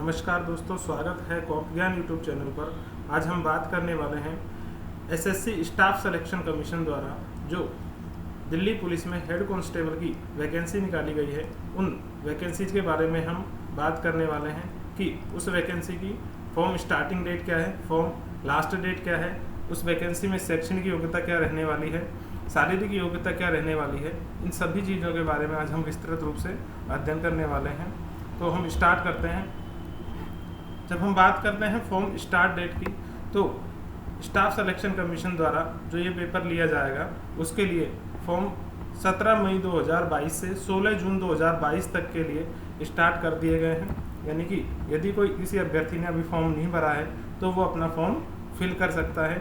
नमस्कार दोस्तों, स्वागत है कॉप ज्ञान यूट्यूब चैनल पर। आज हम बात करने वाले हैं एसएससी स्टाफ सिलेक्शन कमीशन द्वारा जो दिल्ली पुलिस में हेड कांस्टेबल की वैकेंसी निकाली गई है, उन वैकेंसीज के बारे में हम बात करने वाले हैं कि उस वैकेंसी की फॉर्म स्टार्टिंग डेट क्या है, फॉर्म लास्ट डेट क्या है, उस वैकेंसी में शैक्षणिक योग्यता क्या रहने वाली है, शारीरिक योग्यता क्या रहने वाली है। इन सभी चीज़ों के बारे में आज हम विस्तृत रूप से अध्ययन करने वाले हैं। तो हम स्टार्ट करते हैं। जब हम बात करते हैं फॉर्म स्टार्ट डेट की, तो स्टाफ सिलेक्शन कमीशन द्वारा जो ये पेपर लिया जाएगा उसके लिए फॉर्म 17 मई 2022 से 16 जून 2022 तक के लिए स्टार्ट कर दिए गए हैं। यानी कि यदि कोई किसी अभ्यर्थी ने अभी फॉर्म नहीं भरा है तो वो अपना फॉर्म फिल कर सकता है।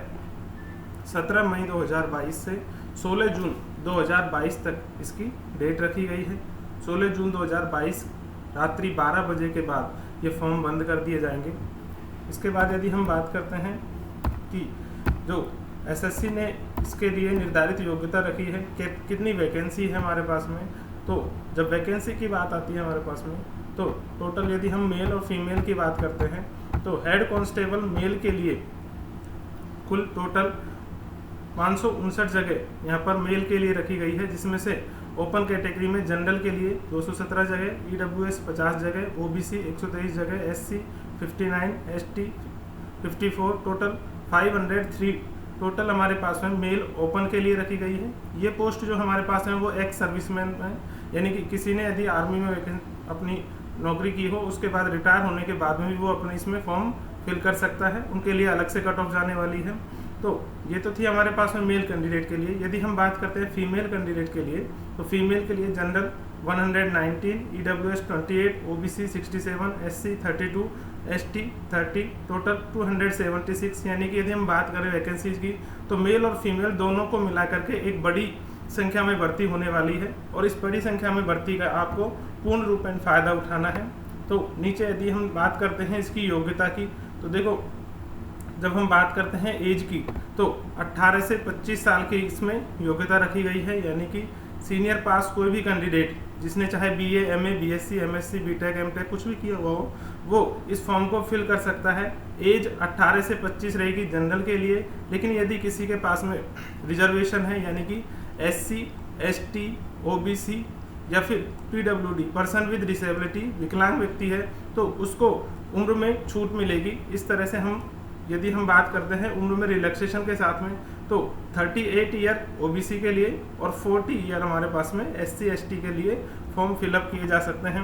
17 मई 2022 से 16 जून 2022 तक इसकी डेट रखी गई है। 16 जून 2022 रात्रि 12 बजे के बाद ये फॉर्म बंद कर दिए जाएंगे। इसके बाद यदि हम बात करते हैं कि जो एसएससी ने इसके लिए निर्धारित योग्यता रखी है कि कितनी वैकेंसी है हमारे पास में, तो जब वैकेंसी की बात आती है हमारे पास में, तो टोटल यदि हम मेल और फीमेल की बात करते हैं तो हेड कांस्टेबल मेल के लिए कुल टोटल 559 जगह यहाँ पर मेल के लिए रखी गई है, जिसमें से ओपन कैटेगरी में जनरल के लिए 217 जगह, ईडब्ल्यूएस 50 जगह, ओबीसी 123 जगह, एससी 59, एसटी 54, टोटल 503 टोटल हमारे पास में मेल ओपन के लिए रखी गई है। ये पोस्ट जो हमारे पास है वो एक्स सर्विसमैन है, यानी कि किसी ने यदि आर्मी में अपनी नौकरी की हो, उसके बाद रिटायर होने के बाद में भी वो अपने इसमें फॉर्म फिल कर सकता है, उनके लिए अलग से कट ऑफ जाने वाली है। तो ये तो थी हमारे पास में मेल कैंडिडेट के लिए। यदि हम बात करते हैं फीमेल कैंडिडेट के लिए, तो फीमेल के लिए general 119, EWS 28, OBC 67, SC 32, ST 30, total 276। यानी कि यदि हम बात करें वैकेंसीज की तो मेल और फीमेल दोनों को मिला करके एक बड़ी संख्या में भर्ती होने वाली है, और इस बड़ी संख्या में भर्ती का आपको पूर्ण रूप में फ़ायदा उठाना है। तो नीचे यदि हम बात करते हैं इसकी योग्यता की, तो देखो जब हम बात करते हैं एज की, तो 18 से 25 साल की इसमें योग्यता रखी गई है। यानी कि सीनियर पास कोई भी कैंडिडेट जिसने चाहे BA, MA, BSc, MSc, BTech, MTech कुछ भी किया हुआ हो, वो इस फॉर्म को फिल कर सकता है। एज 18 से 25 रहेगी जनरल के लिए, लेकिन यदि किसी के पास में रिजर्वेशन है, यानी कि एससी, एसटी, ओबीसी या फिर पीडब्ल्यूडी पर्सन विद डिसेबिलिटी विकलांग व्यक्ति है, तो उसको उम्र में छूट मिलेगी। इस तरह से यदि हम बात करते हैं उम्र में रिलैक्सेशन के साथ में, तो 38 ईयर ओबीसी के लिए और 40 ईयर हमारे पास में एससी एसटी के लिए फॉर्म फिलअप किए जा सकते हैं।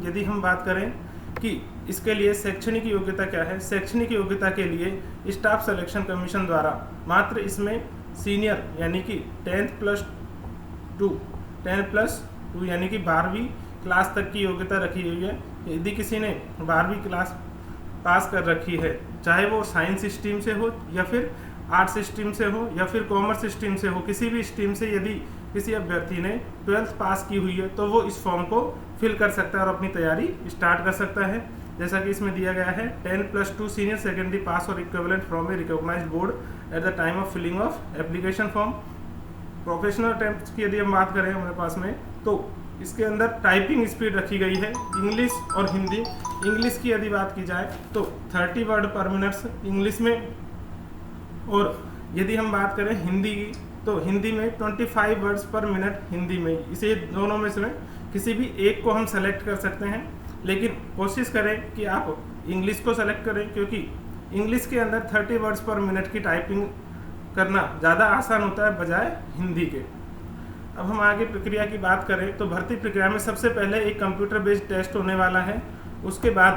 यदि हम बात करें कि इसके लिए शैक्षणिक योग्यता क्या है, शैक्षणिक योग्यता के लिए स्टाफ सिलेक्शन कमीशन द्वारा मात्र इसमें सीनियर यानी कि 10+2 यानी कि 12वीं क्लास तक की योग्यता रखी हुई है। यदि किसी ने 12वीं क्लास पास कर रखी है, चाहे वो साइंस स्ट्रीम से हो या फिर आर्ट्स स्ट्रीम से हो या फिर कॉमर्स स्ट्रीम से हो, किसी भी स्ट्रीम से यदि किसी अभ्यर्थी ने 12th पास की हुई है तो वो इस फॉर्म को फिल कर सकता है और अपनी तैयारी स्टार्ट कर सकता है। जैसा कि इसमें दिया गया है 10+2 सीनियर सेकेंडरी पास और equivalent from a recognised board at the time of filling of application form. Professional attempt की यदि हम बात करें हमारे पास में, तो इसके अंदर टाइपिंग स्पीड रखी गई है इंग्लिश और हिंदी। इंग्लिश की यदि बात की जाए तो 30 वर्ड पर मिनट इंग्लिश में, और यदि हम बात करें हिंदी की तो हिंदी में 25 वर्ड्स पर मिनट हिंदी में। इसे दोनों में से किसी भी एक को हम सेलेक्ट कर सकते हैं, लेकिन कोशिश करें कि आप इंग्लिश को सेलेक्ट करें, क्योंकि इंग्लिश के अंदर 30 वर्ड्स पर मिनट की टाइपिंग करना ज़्यादा आसान होता है बजाय हिंदी के। अब हम आगे प्रक्रिया की बात करें तो भर्ती प्रक्रिया में सबसे पहले एक कंप्यूटर बेस्ड टेस्ट होने वाला है। उसके बाद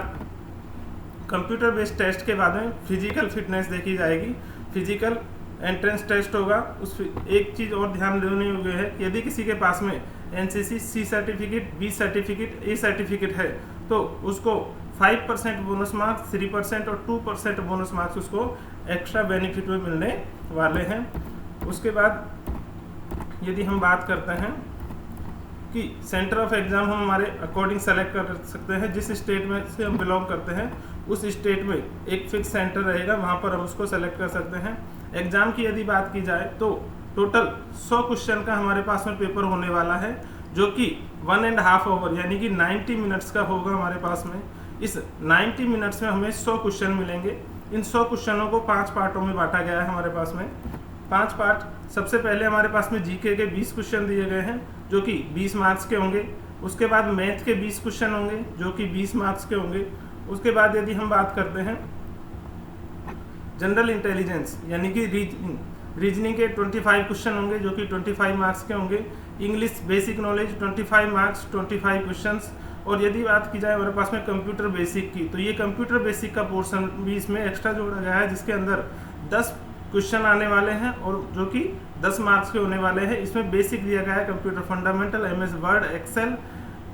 कंप्यूटर बेस्ड टेस्ट के बाद में फिजिकल फिटनेस देखी जाएगी, फिजिकल एंट्रेंस टेस्ट होगा। उस एक चीज़ और ध्यान देने योग्य है कि यदि किसी के पास में NCC C certificate, B certificate, A certificate है तो उसको 5% बोनस मार्क्स, 3% और 2% बोनस मार्क्स उसको एक्स्ट्रा बेनिफिट में मिलने वाले हैं। उसके बाद यदि हम बात करते हैं कि सेंटर ऑफ एग्ज़ाम हम हमारे अकॉर्डिंग सेलेक्ट कर सकते हैं, जिस स्टेट में से हम बिलोंग करते हैं उस स्टेट में एक फिक्स सेंटर रहेगा, वहाँ पर हम उसको सेलेक्ट कर सकते हैं। एग्ज़ाम की यदि बात की जाए तो टोटल 100 क्वेश्चन का हमारे पास में पेपर होने वाला है, जो कि 1.5 आवर यानी कि 90 मिनट्स का होगा हमारे पास में। इस 90 मिनट्स में हमें 100 क्वेश्चन मिलेंगे। इन 100 क्वेश्चनों को 5 पार्टों में बांटा गया है हमारे पास में। 5 पार्ट। सबसे पहले हमारे पास में जीके के 20 क्वेश्चन दिए गए हैं जो कि 20 मार्क्स के होंगे। उसके बाद मैथ के 20 क्वेश्चन होंगे जो कि 20 मार्क्स के होंगे। उसके बाद यदि हम बात करते हैं जनरल इंटेलिजेंस यानी कि रीजनिंग के 25 क्वेश्चन होंगे जो कि 25 मार्क्स के होंगे। English basic knowledge 25 marks 25 questions. और यदि बात की जाए हमारे पास में कंप्यूटर बेसिक की, तो ये कंप्यूटर बेसिक का पोर्शन भी इसमें एक्स्ट्रा जोड़ा गया है जिसके अंदर 10 क्वेश्चन आने वाले हैं और जो कि 10 मार्क्स के होने वाले हैं। इसमें बेसिक दिया गया है computer fundamental, MS Word, Excel,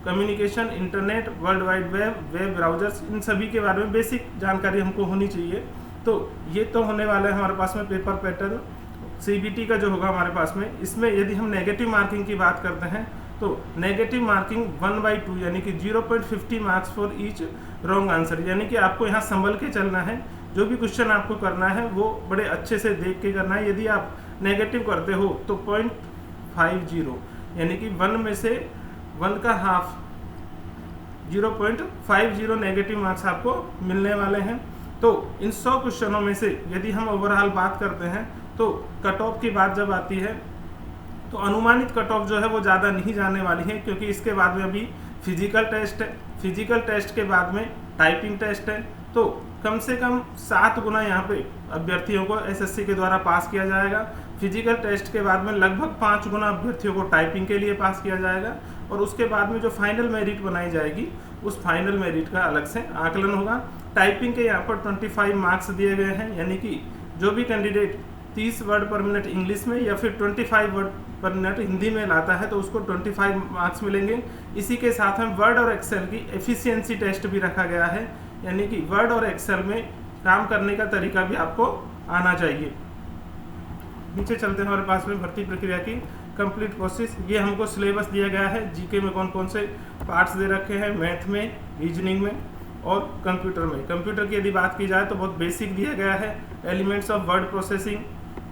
communication, internet, World Wide Web, web browsers, इन सभी के बारे में बेसिक जानकारी हमको होनी चाहिए। तो ये तो होने वाला है हमारे पास में पेपर पैटर्न। CBT का जो होगा हमारे पास में, इसमें यदि हम नेगेटिव मार्किंग की बात करते हैं तो नेगेटिव मार्किंग 1/2 यानी कि 0.50 marks for each wrong answer, यानी कि आपको यहाँ संभल के चलना है। जो भी क्वेश्चन आपको करना है वो बड़े अच्छे से देख के करना है। यदि आप नेगेटिव करते हो तो 0.50 यानी कि 1 में से 1 का हाफ 0.50 नेगेटिव मार्क्स आपको मिलने वाले हैं। तो इन 100 क्वेश्चनों में से यदि हम ओवरऑल बात करते हैं तो कट ऑफ की बात जब आती है तो अनुमानित कट ऑफ जो है वो ज़्यादा नहीं जाने वाली है, क्योंकि इसके बाद में अभी फिजिकल टेस्ट है। फिजिकल टेस्ट के बाद में टाइपिंग टेस्ट है। तो कम से कम 7 गुना यहाँ पे अभ्यर्थियों को SSC के द्वारा पास किया जाएगा। फिजिकल टेस्ट के बाद में लगभग 5 गुना अभ्यर्थियों को टाइपिंग के लिए पास किया जाएगा। और उसके बाद में जो फाइनल मेरिट बनाई जाएगी उस फाइनल मेरिट का अलग से आकलन होगा। टाइपिंग के यहाँ पर 25 मार्क्स दिए गए हैं, यानी कि जो भी कैंडिडेट 30 वर्ड पर मिनट इंग्लिश में या फिर 25 वर्ड पर मिनट हिंदी में लाता है तो उसको 25 मार्क्स मिलेंगे। इसी के साथ में वर्ड और एक्सेल की एफिशिएंसी टेस्ट भी रखा गया है, यानी कि वर्ड और एक्सेल में काम करने का तरीका भी आपको आना चाहिए। नीचे चलते हैं हमारे पास में भर्ती प्रक्रिया की कंप्लीट प्रोसेस। ये हमको सिलेबस दिया गया है। जीके में कौन कौन से पार्ट्स दे रखे हैं, मैथ में, रीजनिंग में और कंप्यूटर में। कंप्यूटर की यदि बात की जाए तो बहुत बेसिक दिया गया है। Elements of word processing,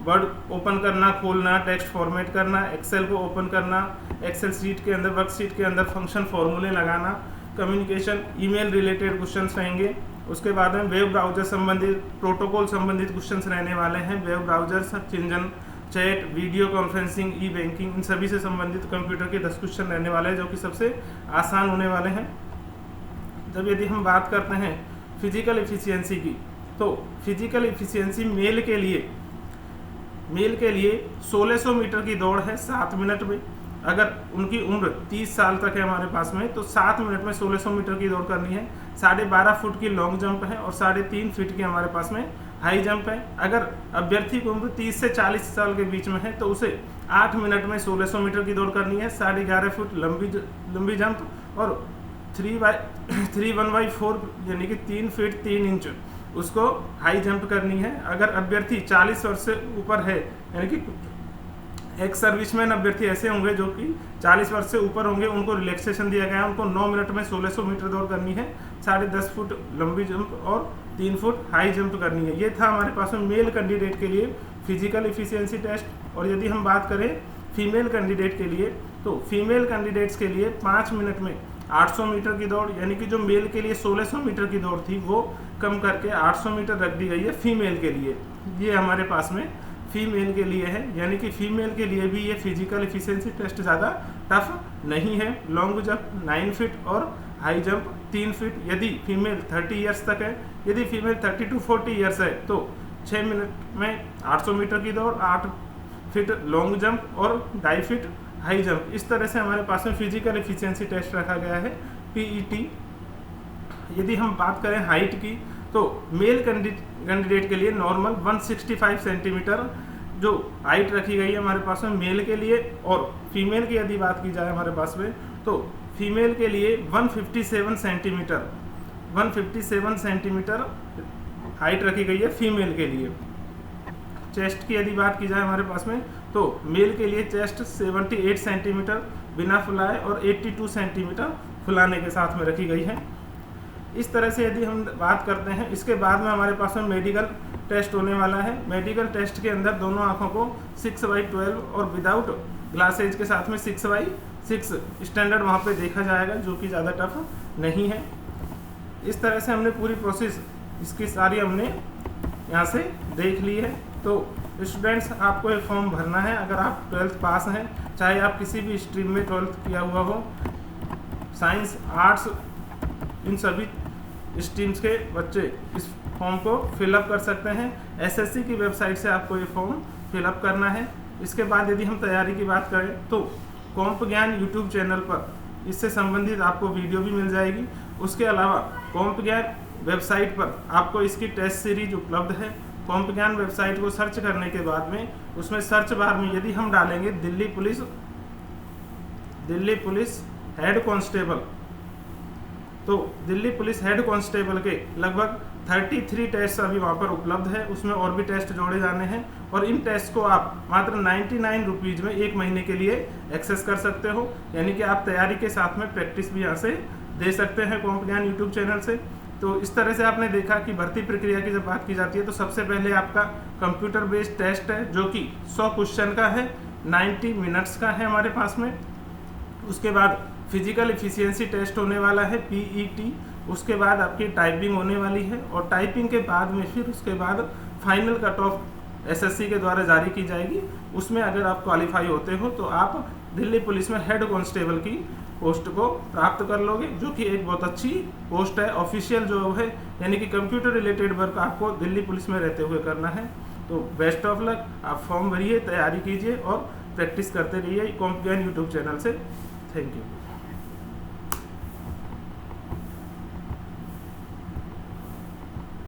word open करना, खोलना, टेक्स्ट फॉर्मेट करना, एक्सेल को ओपन करना, एक्सेल शीट के अंदर, वर्कशीट के अंदर फंक्शन फॉर्मूले लगाना, कम्युनिकेशन, ईमेल रिलेटेड क्वेश्चंस रहेंगे। उसके बाद में वेब ब्राउजर संबंधित, प्रोटोकॉल संबंधित क्वेश्चंस रहने वाले हैं। Web browser, search engine, chat, video conferencing, e banking, इन सभी से संबंधित कंप्यूटर के 10 क्वेश्चन रहने वाले हैं जो कि सबसे आसान होने वाले हैं। जब यदि हम बात करते हैं फिजिकल एफिशिएंसी की, तो फिजिकल एफिशिएंसी मेल के लिए 1600 मीटर की दौड़ है 7 मिनट में। अगर उनकी उम्र 30 साल तक है हमारे पास में तो 7 मिनट में 1600 मीटर की दौड़ करनी है। 12.5 फुट की लॉन्ग जंप है और 3.5 फीट की हमारे पास में हाई जंप है। अगर अभ्यर्थी की उम्र 30 से 40 साल के बीच में है तो उसे 8 मिनट में 1600 मीटर की दौड़ करनी है। 11.5 फुट लंबी जंप और 3/4 यानी कि 3 फीट 3 इंच उसको हाई जंप करनी है। अगर अभ्यर्थी 40 वर्ष से ऊपर है, यानी कि एक सर्विसमैन अभ्यर्थी ऐसे होंगे जो कि 40 वर्ष से ऊपर होंगे, उनको रिलैक्सेशन दिया गया है। उनको 9 मिनट में 1600 मीटर दौड़ करनी है। 10.5 फुट लंबी जंप और 3 फुट हाई जंप करनी है। ये था हमारे पास में मेल कैंडिडेट के लिए फिजिकल एफिशिएंसी टेस्ट। और यदि हम बात करें फीमेल कैंडिडेट के लिए, तो फीमेल कैंडिडेट्स के लिए 5 मिनट में 800 मीटर की दौड़, यानी कि जो मेल के लिए 1600 मीटर की दौड़ थी वो कम करके 800 मीटर रख दी गई है फीमेल के लिए। ये हमारे पास में फीमेल के लिए है, यानी कि फीमेल के लिए भी ये फिजिकल एफिशिएंसी टेस्ट ज़्यादा टफ नहीं है। लॉन्ग जंप 9 फीट और हाई जंप 3 फीट यदि फीमेल 30 ईयर्स तक है। यदि फीमेल 30 to 40 ईयर्स है तो 6 मिनट में 800 मीटर की दौड़, 8 फीट लॉन्ग जंप और 2.5 फीट हाई जंप। इस तरह से हमारे पास में फिजिकल एफिशिएंसी टेस्ट रखा गया है PET। यदि हम बात करें हाइट की, तो मेल कैंडिडेट के लिए नॉर्मल 165 सेंटीमीटर जो हाइट रखी गई है हमारे पास में मेल के लिए। और फीमेल की यदि बात की जाए हमारे पास में, तो फीमेल के लिए 157 सेंटीमीटर हाइट रखी गई है फीमेल के लिए। चेस्ट की यदि बात की जाए हमारे पास में, तो मेल के लिए चेस्ट 78 सेंटीमीटर बिना फुलाए और 82 सेंटीमीटर फुलाने के साथ में रखी गई है। इस तरह से यदि हम बात करते हैं, इसके बाद में हमारे पास में मेडिकल टेस्ट होने वाला है। मेडिकल टेस्ट के अंदर दोनों आँखों को 6/12 और विदाउट ग्लासेज के साथ में 6/6 स्टैंडर्ड वहाँ पे देखा जाएगा, जो कि ज़्यादा टफ नहीं है। इस तरह से हमने पूरी प्रोसेस इसकी सारी हमने यहाँ से देख ली है। तो स्टूडेंट्स, आपको एक फॉर्म भरना है। अगर आप 12th पास हैं, चाहे आप किसी भी स्ट्रीम में 12th किया हुआ हो, साइंस, आर्ट्स, इन सभी स्ट्रीम्स के बच्चे इस फॉर्म को फिलअप कर सकते हैं। एसएससी की वेबसाइट से आपको ये फॉर्म फिलअप करना है। इसके बाद यदि हम तैयारी की बात करें तो कॉम्प ज्ञान यूट्यूब चैनल पर इससे संबंधित आपको वीडियो भी मिल जाएगी। उसके अलावा कॉम्प ज्ञान वेबसाइट पर आपको इसकी टेस्ट सीरीज उपलब्ध है। कॉम्प ज्ञान वेबसाइट को सर्च करने के बाद में उसमें सर्च बार में यदि हम डालेंगे दिल्ली पुलिस हेड कांस्टेबल, तो दिल्ली पुलिस हेड कांस्टेबल के लगभग 33 टेस्ट अभी वहाँ पर उपलब्ध है। उसमें और भी टेस्ट जोड़े जाने हैं और इन टेस्ट को आप मात्र 99 रुपीज़ में 1 महीने के लिए एक्सेस कर सकते हो। यानी कि आप तैयारी के साथ में प्रैक्टिस भी यहाँ से दे सकते हैं कॉम्प ज्ञान यूट्यूब चैनल से। तो इस तरह से आपने देखा कि भर्ती प्रक्रिया की जब बात की जाती है तो सबसे पहले आपका कंप्यूटर बेस्ड टेस्ट है जो कि 100 क्वेश्चन का है, 90 मिनट्स का है हमारे पास में। उसके बाद फिजिकल एफिशिएंसी टेस्ट होने वाला है, पीईटी। उसके बाद आपकी टाइपिंग होने वाली है और टाइपिंग के बाद में फिर उसके बाद फाइनल कट ऑफ एसएससी के द्वारा जारी की जाएगी। उसमें अगर आप क्वालिफाई होते हो तो आप दिल्ली पुलिस में हेड कांस्टेबल की पोस्ट को प्राप्त कर लोगे, जो कि एक बहुत अच्छी पोस्ट है, ऑफिशियल जॉब है। यानी कि कंप्यूटर रिलेटेड वर्क आपको दिल्ली पुलिस में रहते हुए करना है। तो बेस्ट ऑफ लक, आप फॉर्म भरिए, तैयारी कीजिए और प्रैक्टिस करते रहिए कॉम्प ज्ञान यूट्यूब चैनल से। Thank you.